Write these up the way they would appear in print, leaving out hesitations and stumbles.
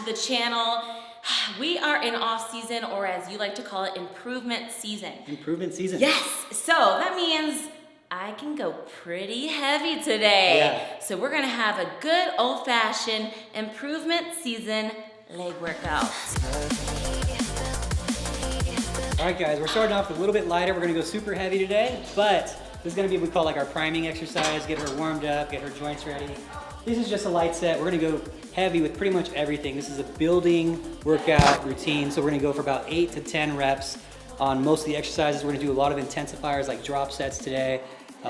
to the channel. We are in off season, or as you like to call it, improvement season. Improvement season. Yes, so that means I can go pretty heavy today. Yeah. So we're gonna have a good old-fashioned improvement season leg workout. All right, guys, we're starting off a little bit lighter. We're gonna go super heavy today, but this is gonna be what we call like our priming exercise, get her warmed up, get her joints ready. This is just a light set. We're gonna go heavy with pretty much everything. This is a building workout routine, so we're gonna go for about 8 to 10 reps on most of the exercises. We're gonna do a lot of intensifiers like drop sets today,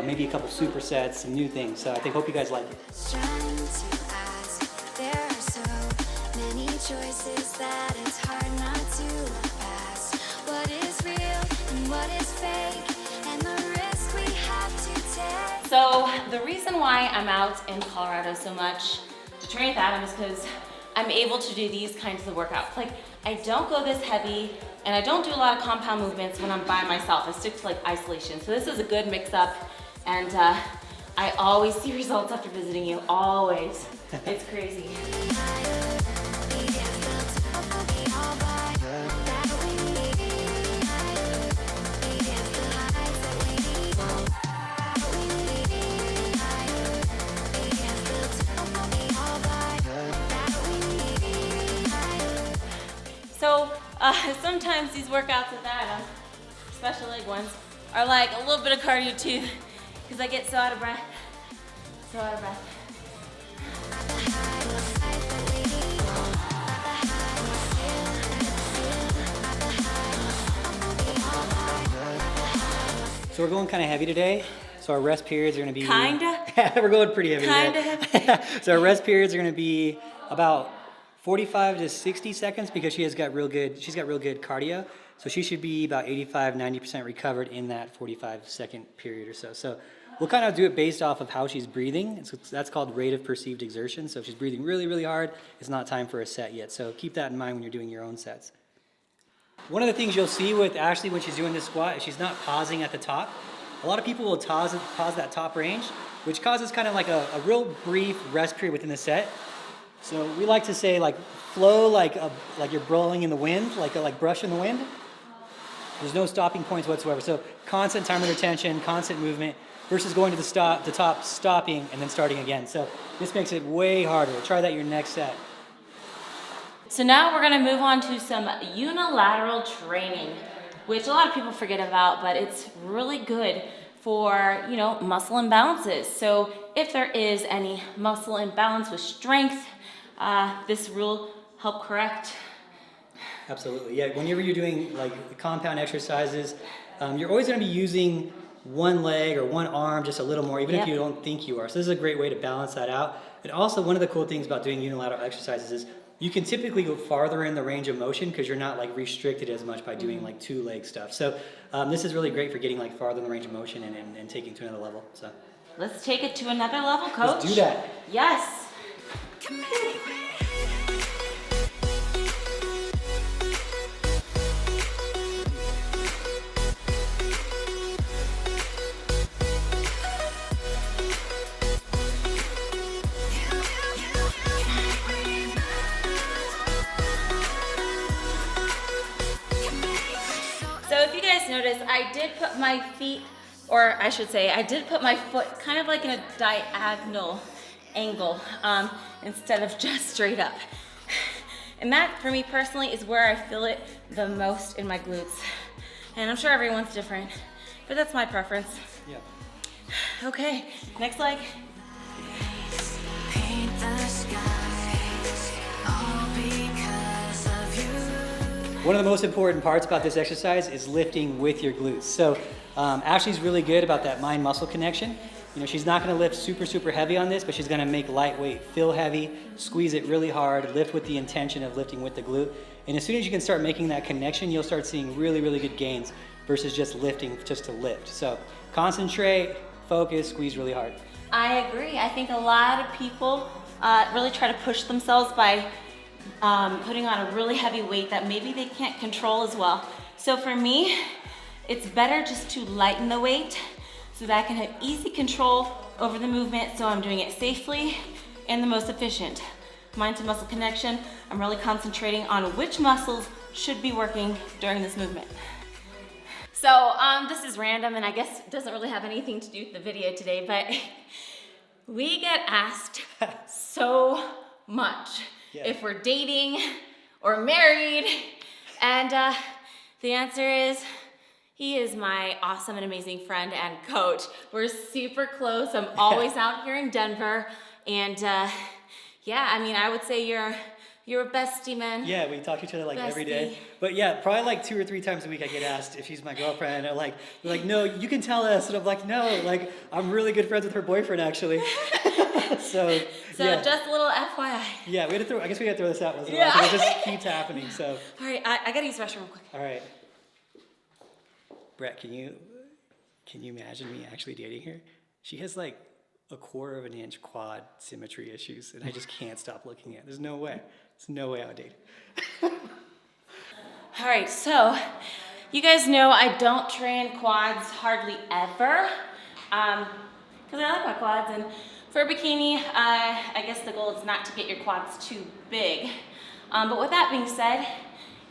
maybe a couple supersets, some new things. So I hope you guys like it. Choices that it's hard not to pass. What is real and what is fake, and the risk we have to take. So the reason why I'm out in Colorado so much to train with Adam is because I'm able to do these kinds of workouts. Like, I don't go this heavy and I don't do a lot of compound movements when I'm by myself. I stick to like isolation. So this is a good mix up, and I always see results after visiting you, always. It's crazy. So sometimes these workouts with Adam, especially leg ones, are like a little bit of cardio too, because I get so out of breath, so out of breath. So we're going kind of heavy today. So our rest periods are gonna be... Kinda? We're going pretty heavy Kinda today. heavy. So our rest periods are gonna be about 45 to 60 seconds because she's got real good cardio. So she should be about 85-90% recovered in that 45-second period or so. So we'll kind of do it based off of how she's breathing. So that's called rate of perceived exertion. So if she's breathing really, really hard, it's not time for a set yet. So keep that in mind when you're doing your own sets. One of the things you'll see with Ashley when she's doing this squat is she's not pausing at the top. A lot of people will pause that top range, which causes kind of like a real brief rest period within the set. So we like to say like flow like you're blowing in the wind, like brush in the wind. There's no stopping points whatsoever. So constant time under tension, constant movement versus going to the top, stopping, and then starting again. So this makes it way harder. Try that your next set. So now we're gonna move on to some unilateral training, which a lot of people forget about, but it's really good for, muscle imbalances. So if there is any muscle imbalance with strength, this will help correct. Absolutely, yeah. Whenever you're doing like the compound exercises, you're always gonna be using one leg or one arm just a little more, even if you don't think you are. So this is a great way to balance that out. And also one of the cool things about doing unilateral exercises is you can typically go farther in the range of motion because you're not like restricted as much by doing like two leg stuff. So this is really great for getting like farther in the range of motion and taking it to another level. So let's take it to another level, coach. Let's do that. Yes. So if you guys notice, I did put my feet, or I should say, I did put my foot kind of like in a diagonal angle instead of just straight up. And that, for me personally, is where I feel it the most in my glutes. And I'm sure everyone's different, but that's my preference. Yeah. Okay, next leg. Paint the skies, all because of you. One of the most important parts about this exercise is lifting with your glutes. So Ashley's really good about that mind-muscle connection. She's not gonna lift super, super heavy on this, but she's gonna make lightweight feel heavy, squeeze it really hard, lift with the intention of lifting with the glute. And as soon as you can start making that connection, you'll start seeing really, really good gains versus just lifting just to lift. So concentrate, focus, squeeze really hard. I agree. I think a lot of people really try to push themselves by putting on a really heavy weight that maybe they can't control as well. So for me, it's better just to lighten the weight so that I can have easy control over the movement, so I'm doing it safely and the most efficient. mind to muscle connection. I'm really concentrating on which muscles should be working during this movement. So this is random and I guess it doesn't really have anything to do with the video today, but we get asked so much if we're dating or married, and the answer is he is my awesome and amazing friend and coach. We're super close. I'm always out here in Denver, and yeah, I mean, I would say you're a bestie, man. Yeah, we talk to each other like every Bestie. day. But yeah, probably like 2 or 3 times a week I get asked if she's my girlfriend. Or they're like, no, you can tell us. And I'm like, no, like I'm really good friends with her boyfriend actually. So yeah. Just a little FYI. Yeah, I guess we gotta throw this out once in a while because it just keeps happening. So. All right, I gotta use the restroom real quick. All right. Brett, can you imagine me actually dating her? She has like a 1/4 of an inch quad symmetry issues, and I just can't stop looking at it. There's no way I would date her. All right, so you guys know I don't train quads hardly ever, because I like my quads, and for a bikini, I guess the goal is not to get your quads too big. But with that being said,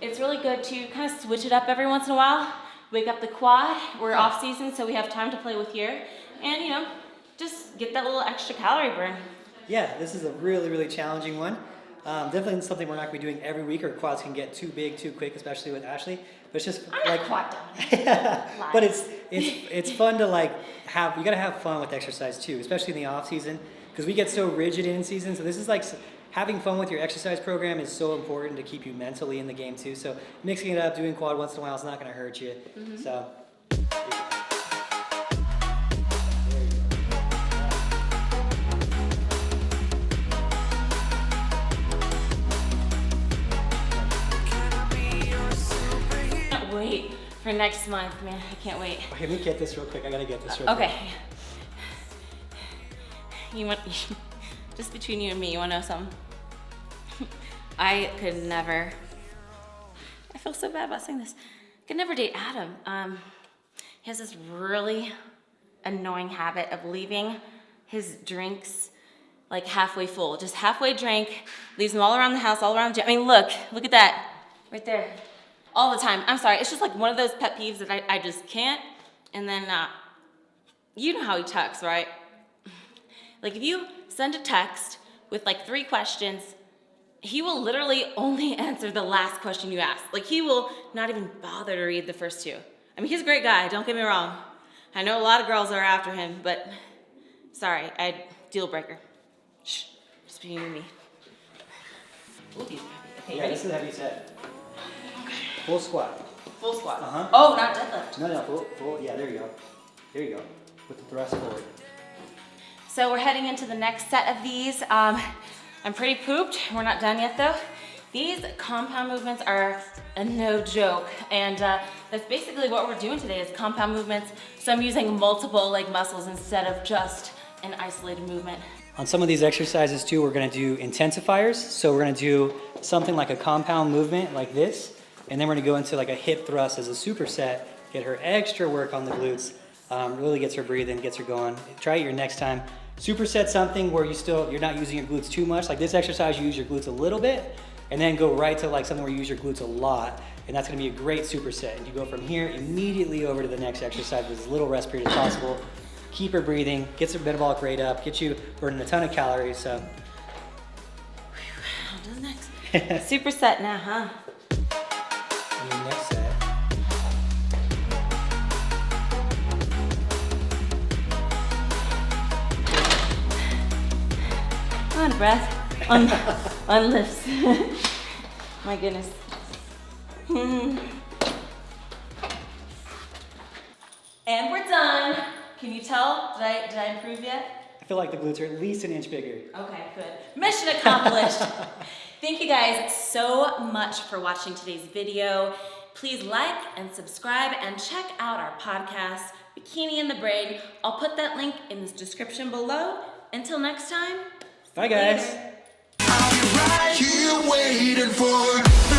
it's really good to kind of switch it up every once in a while. Wake up the quad. We're off season, so we have time to play with here, and just get that little extra calorie burn. Yeah, this is a really, really challenging one. Definitely something we're not going to be doing every week, or quads can get too big too quick, especially with Ashley. But it's just I'm like not quad down. yeah, but it's fun to like have. You got to have fun with exercise too, especially in the off season, because we get so rigid in season. So this is like having fun with your exercise program is so important to keep you mentally in the game too. So mixing it up, doing quad once in a while is not going to hurt you. Mm-hmm. So. Wait for next month, man. I can't wait. Okay, let me get this real quick. I gotta get this real quick. Okay. You want, just between you and me, you wanna know something? I could never, I feel so bad about saying this. I could never date Adam. He has this really annoying habit of leaving his drinks like halfway full, just halfway drank, leaves them all around the house, all around the gym. I mean, look at that, right there. All the time. I'm sorry, it's just like one of those pet peeves that I just can't. And then, you know how he texts, right? Like if you send a text with like 3 questions, he will literally only answer the last question you ask. Like he will not even bother to read the first 2. I mean, he's a great guy, don't get me wrong. I know a lot of girls are after him, but sorry, deal breaker. Shh, just between you and me. Ooh, he's heavy. Okay, Yeah, ready? this is a heavy set. Full squat. Full squat. Uh-huh. Oh, not deadlift. No, full. Yeah, there you go. There you go. With the thrust forward. So we're heading into the next set of these. I'm pretty pooped. We're not done yet though. These compound movements are a no joke, and that's basically what we're doing today is compound movements. So I'm using multiple leg muscles instead of just an isolated movement. On some of these exercises too, we're gonna do intensifiers. So we're gonna do something like a compound movement like this, and then we're gonna go into like a hip thrust as a superset, get her extra work on the glutes, really gets her breathing, gets her going. Try it your next time. Superset something where you're not using your glutes too much. Like this exercise, you use your glutes a little bit, and then go right to like something where you use your glutes a lot, and that's gonna be a great superset. And you go from here immediately over to the next exercise with as little rest period as possible. Keep her breathing, gets her metabolic rate up, get you burning a ton of calories. So. On to the next. Superset now, huh? And your next set. On breath, on lifts. My goodness. And we're done. Can you tell? Did I improve yet? I feel like the glutes are at least an inch bigger. Okay, good. Mission accomplished. Thank you guys so much for watching today's video. Please like and subscribe and check out our podcast, Bikini in the Brain. I'll put that link in the description below. Until next time. Bye guys. Later. I'll be right here waiting for